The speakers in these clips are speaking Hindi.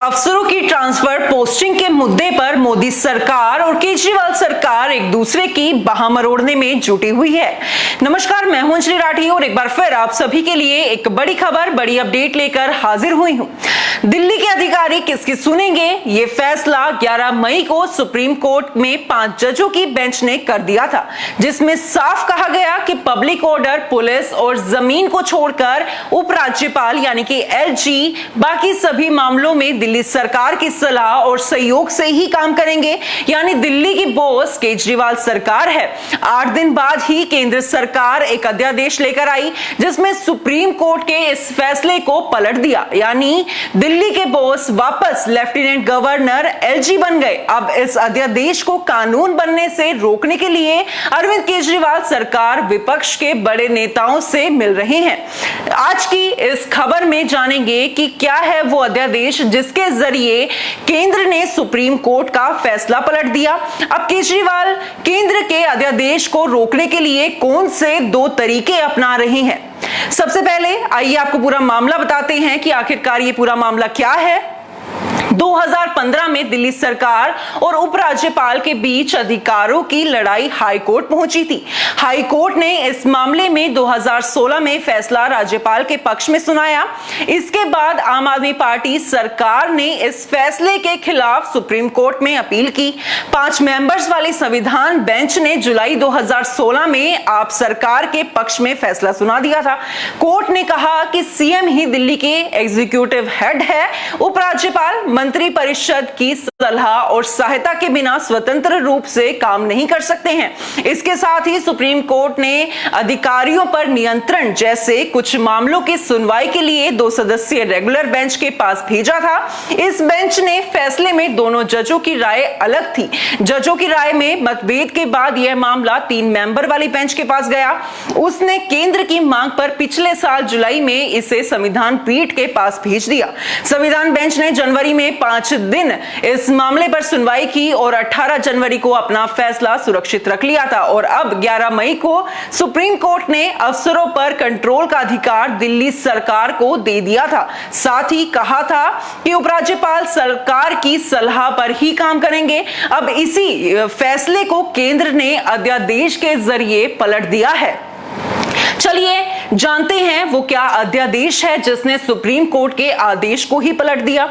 अफसरों की ट्रांसफर पोस्टिंग के मुद्दे पर मोदी सरकार और केजरीवाल सरकार एक दूसरे की बाह मरोड़ने में जुटी हुई है। नमस्कार, मैं हूं अंजलि राठी और एक बार फिर आप सभी के लिए एक बड़ी खबर, बड़ी अपडेट लेकर हाजिर हुई हूं। दिल्ली के अधिकारी किसकी सुनेंगे, ये फैसला 11 मई को सुप्रीम कोर्ट में 5 जजों की बेंच ने कर दिया था, जिसमें साफ कहा गया कि पब्लिक ऑर्डर, पुलिस और जमीन को छोड़कर उपराज्यपाल यानी कि एलजी बाकी सभी मामलों में दिल्ली सरकार की सलाह और सहयोग से ही काम करेंगे। यानी दिल्ली की बॉस केजरीवाल सरकार है। 8 दिन बाद ही केंद्र सरकार एक अध्यादेश लेकर आई, जिसमें सुप्रीम कोर्ट के इस फैसले को पलट दिया। यानी दिल्ली के बॉस वापस लेफ्टिनेंट गवर्नर एलजी बन गए। अब इस अध्यादेश को कानून बनने से रोकने के लिए अरविंद केजरीवाल सरकार विपक्ष के बड़े नेताओं से मिल रहे हैं। आज की इस खबर में जानेंगे कि क्या है वो अध्यादेश जिसके जरिए केंद्र ने सुप्रीम कोर्ट का फैसला पलट दिया। अब केजरीवाल केंद्र के अध्यादेश को रोकने के लिए कौन से 2 तरीके अपना रहे हैं। सबसे पहले आइए आपको पूरा मामला बताते हैं कि आखिरकार ये पूरा मामला क्या है। 2015 में दिल्ली सरकार और उपराज्यपाल के बीच अधिकारों की लड़ाई हाई कोर्ट पहुंची थी। हाई कोर्ट ने इस मामले में 2016 में फैसला राज्यपाल के पक्ष में सुनाया। इसके बाद आम आदमी पार्टी सरकार ने इस फैसले के खिलाफ सुप्रीम कोर्ट में अपील की। 5 मेंबर्स वाली संविधान बेंच ने जुलाई 2016 में आप सरकार के पक्ष में फैसला सुना दिया था। कोर्ट ने कहा कि सीएम ही दिल्ली के एग्जीक्यूटिव हेड है। उपराज्यपाल मंत्री परिषद की सलाह और सहायता के बिना स्वतंत्र रूप से काम नहीं कर सकते हैं। इसके साथ ही सुप्रीम कोर्ट ने अधिकारियों पर नियंत्रण जैसे कुछ मामलों की सुनवाई के लिए 2 सदस्यीय रेगुलर बेंच के पास भेजा था। इस बेंच ने फैसले में दोनों जजों की राय अलग थी। जजों की राय में मतभेद के बाद यह मामला 3 मेंबर वाली बेंच के पास गया। उसने केंद्र की मांग पर पिछले साल जुलाई में इसे संविधान पीठ के पास भेज दिया। संविधान बेंच ने जनवरी में 5 दिन इस मामले पर सुनवाई की और 18 जनवरी को अपना फैसला सुरक्षित रख लिया था। और अब 11 मई को सुप्रीम कोर्ट ने अफसरों पर कंट्रोल का अधिकार दिल्ली सरकार को दे दिया था। साथ ही कहा था कि उपराज्यपाल सरकार की सलाह पर ही काम करेंगे। अब इसी फैसले को केंद्र ने अध्यादेश के जरिए पलट दिया है। चलिए जानते हैं वो क्या अध्यादेश है जिसने सुप्रीम कोर्ट के आदेश को ही पलट दिया।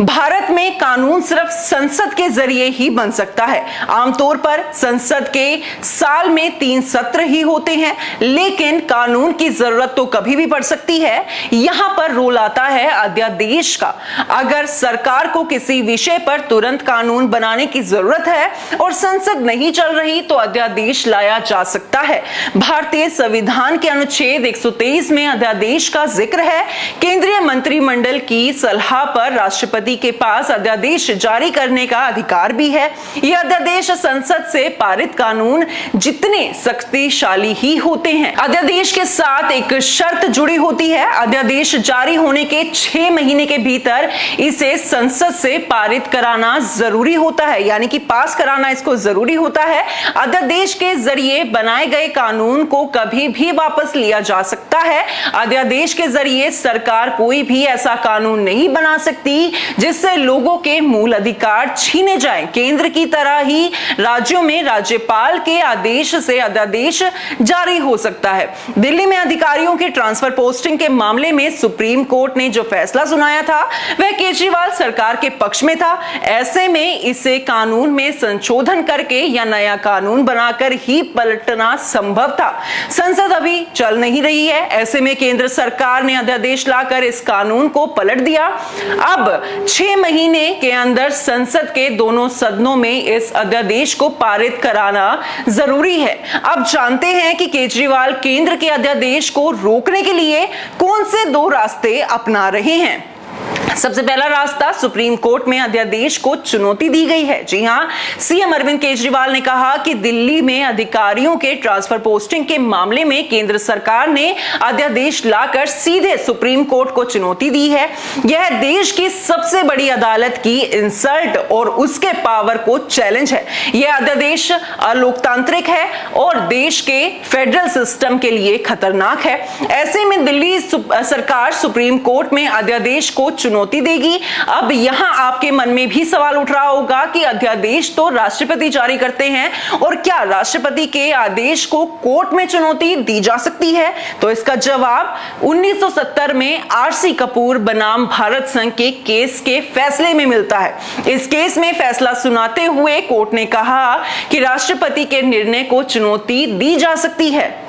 भारत में कानून सिर्फ संसद के जरिए ही बन सकता है। आमतौर पर संसद के साल में 3 सत्र ही होते हैं, लेकिन कानून की जरूरत तो कभी भी पड़ सकती है। यहां पर रोल आता है अध्यादेश का। अगर सरकार को किसी विषय पर तुरंत कानून बनाने की जरूरत है और संसद नहीं चल रही तो अध्यादेश लाया जा सकता है। भारतीय संविधान के अनुच्छेद 123 में अध्यादेश का जिक्र है। केंद्रीय मंत्रिमंडल की सलाह पर राष्ट्रपति के पास अध्यादेश जारी करने का अधिकार भी है। यह अध्यादेश संसद से पारित कानून जितने शक्तिशाली ही होते हैं। अध्यादेश के साथ एक शर्त जुड़ी होती है। अध्यादेश जारी होने के 6 महीने के भीतर इसे संसद से पारित कराना जरूरी होता है, यानी कि पास कराना इसको जरूरी होता है। अध्यादेश के जरिए बनाए गए कानून को कभी भी वापस लिया जा सकता है। अध्यादेश के जरिए सरकार कोई भी ऐसा कानून नहीं बना सकती जिससे लोगों के मूल अधिकार छीने जाएं। केंद्र की तरह ही राज्यों में राज्यपाल के आदेश से अध्यादेश जारी हो सकता है। दिल्ली में अधिकारियों के ट्रांसफर पोस्टिंग के मामले में सुप्रीम कोर्ट ने जो फैसला सुनाया था वह केजरीवाल सरकार के पक्ष में था। ऐसे में इसे कानून में संशोधन करके या नया कानून बनाकर ही पलटना संभव था। संसद अभी चल नहीं रही है। ऐसे में केंद्र सरकार ने अध्यादेश लाकर इस कानून को पलट दिया। अब 6 महीने के अंदर संसद के दोनों सदनों में इस अध्यादेश को पारित कराना जरूरी है। अब जानते हैं कि केजरीवाल केंद्र के अध्यादेश को रोकने के लिए कौन से 2 रास्ते अपना रहे हैं। सबसे पहला रास्ता, सुप्रीम कोर्ट में अध्यादेश को चुनौती दी गई है। जी हां, सीएम अरविंद केजरीवाल ने कहा कि दिल्ली में अधिकारियों के ट्रांसफर पोस्टिंग के मामले में केंद्र सरकार ने अध्यादेश लाकर सीधे सुप्रीम कोर्ट को चुनौती दी है। यह देश की सबसे बड़ी अदालत की इंसल्ट और उसके पावर को चैलेंज है। यह अध्यादेश अलोकतांत्रिक है और देश के फेडरल सिस्टम के लिए खतरनाक है। ऐसे में दिल्ली सरकार सुप्रीम कोर्ट में अध्यादेश को चुनौती चुनौती देगी। अब यहां आपके मन में भी सवाल उठ रहा होगा कि अध्यादेश तो राष्ट्रपति जारी करते हैं और क्या राष्ट्रपति के आदेश को कोर्ट में चुनौती दी जा सकती है? तो इसका जवाब 1970 में आरसी कपूर बनाम भारत संघ के केस के फैसले में मिलता है। इस केस में फैसला सुनाते हुए कोर्ट ने कहा कि राष्ट्रपति के निर्णय को चुनौती दी जा सकती है।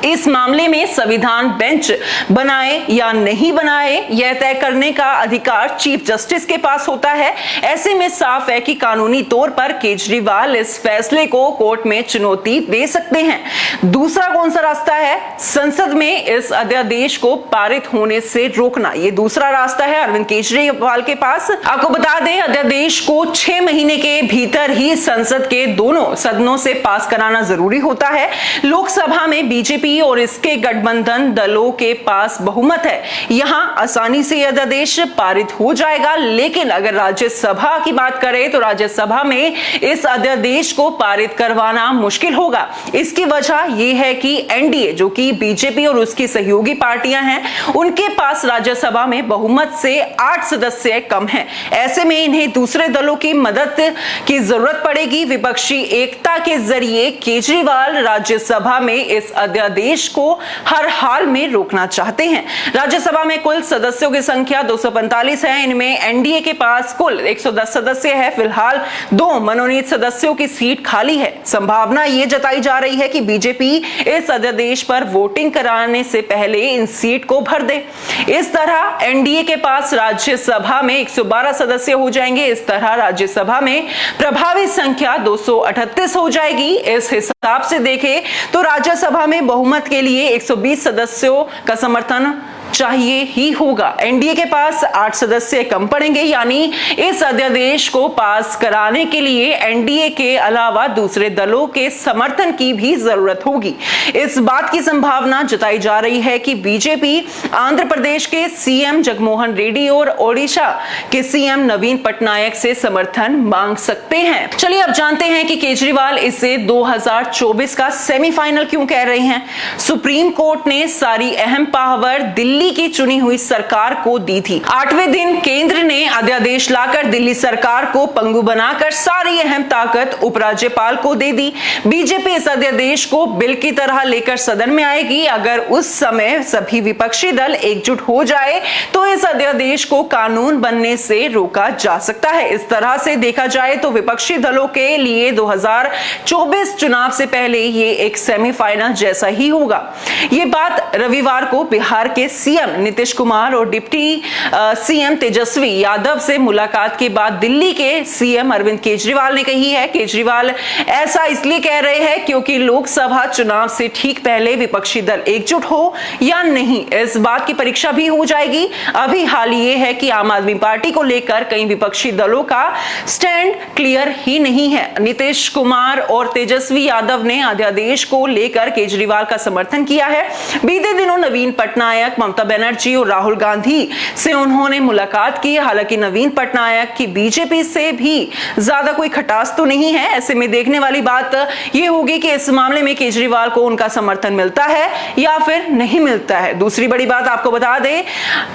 इस मामले में संविधान बेंच बनाए या नहीं बनाए यह तय करने का अधिकार चीफ जस्टिस के पास होता है। ऐसे में साफ है कि कानूनी तौर पर केजरीवाल इस फैसले को कोर्ट में चुनौती दे सकते हैं। दूसरा कौन सा रास्ता है? संसद में इस अध्यादेश को पारित होने से रोकना। यह दूसरा रास्ता है अरविंद केजरीवाल के पास। आपको बता दें, अध्यादेश को 6 महीने के भीतर ही संसद के दोनों सदनों से पास कराना जरूरी होता है। लोकसभा में बीजेपी और इसके गठबंधन दलों के पास बहुमत है, यहां आसानी से यह अध्यादेश पारित हो जाएगा। लेकिन अगर राज्यसभा की बात करें तो राज्यसभा में इस अध्यादेश को पारित करवाना मुश्किल होगा। इसकी वजह यह है कि एनडीए, जो कि बीजेपी और उसकी सहयोगी पार्टियां हैं, उनके पास राज्यसभा में बहुमत से 8 सदस्य कम हैं। ऐसे में इन्हें दूसरे दलों की मदद की जरूरत पड़ेगी। विपक्षी एकता के जरिए केजरीवाल राज्यसभा में इस अध्यादेश को हर हाल में रोकना चाहते हैं। राज्यसभा में कुल सदस्यों की संख्या 245 है। इनमें एनडीए के पास कुल 110 सदस्य है। फिलहाल 2 मनोनीत सदस्यों की सीट खाली है। संभावना यह जताई जा रही है कि बीजेपी इस अध्यादेश पर वोटिंग कराने से पहले इन सीट को भर दे। इस तरह एनडीए के पास राज्यसभा में 112 सदस्य हो जाएंगे। इस तरह राज्यसभा में प्रभावी संख्या 238 हो जाएगी। इस हिसाब से देखें तो राज्यसभा में बहुमत के लिए 120 सदस्यों का समर्थन चाहिए ही होगा। एनडीए के पास 8 सदस्य कम पड़ेंगे, यानी इस अध्यादेश को पास कराने के लिए एनडीए के अलावा दूसरे दलों के समर्थन की भी जरूरत होगी। इस बात की संभावना जताई जा रही है कि बीजेपी आंध्र प्रदेश के सीएम जगनमोहन रेड्डी और ओडिशा के सीएम नवीन पटनायक से समर्थन मांग सकते हैं। चलिए अब जानते हैं कि केजरीवाल इसे 2024 का सेमीफाइनल क्यों कह रहे हैं। सुप्रीम कोर्ट ने सारी अहम पावर दिल्ली की चुनी हुई सरकार को दी थी। 8वें दिन केंद्र ने अध्यादेश लाकर दिल्ली सरकार को पंगु बनाकर सारी अहम ताकत उपराज्यपाल को दे दी। बीजेपी इस अध्यादेश को बिल की तरह लेकर सदन में आएगी। अगर उस समय सभी विपक्षी दल एकजुट हो जाए तो इस अध्यादेश को कानून बनने से रोका जा सकता है। इस तरह से देखा जाए तो विपक्षी दलों के लिए 2024 चुनाव से पहले ये एक सेमीफाइनल जैसा ही होगा। ये बात रविवार को बिहार के सीएम नीतीश कुमार और डिप्टी सीएम तेजस्वी यादव से मुलाकात के बाद दिल्ली के सीएम अरविंद केजरीवाल ने कही है। केजरीवाल ऐसा इसलिए कह रहे हैं क्योंकि लोकसभा चुनाव से ठीक पहले विपक्षी दल एकजुट हो या नहीं, इस बात की परीक्षा भी हो जाएगी। अभी हाल ये है कि आम आदमी पार्टी को लेकर कई विपक्षी दलों का स्टैंड क्लियर ही नहीं है। नीतीश कुमार और तेजस्वी यादव ने अध्यादेश को लेकर केजरीवाल का समर्थन किया है। बीते दिनों नवीन पटनायक, ममता बनर्जी और राहुल गांधी से उन्होंने मुलाकात की। हालांकि नवीन पटनायक की बीजेपी से भी ज्यादा कोई खटास तो नहीं है। ऐसे में देखने वाली बात यह होगी कि इस मामले में केजरीवाल को उनका समर्थन मिलता है या फिर नहीं मिलता है। दूसरी बड़ी बात आपको बता दें,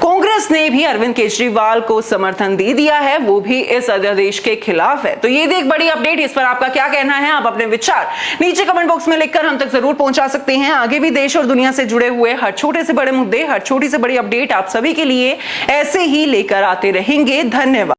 कांग्रेस ने भी अरविंद केजरीवाल को समर्थन दे दिया है, वो भी इस अध्यादेश के खिलाफ है। तो ये एक बड़ी अपडेट। इस पर आपका क्या कहना है? आप अपने विचार नीचे कमेंट बॉक्स में लिखकर हम तक जरूर पहुंचा सकते हैं। आगे भी देश और दुनिया से जुड़े हुए हर छोटे से बड़े मुद्दे, हर छोटी से बड़ी अपडेट आप सभी के लिए ऐसे ही लेकर आते रहेंगे। धन्यवाद।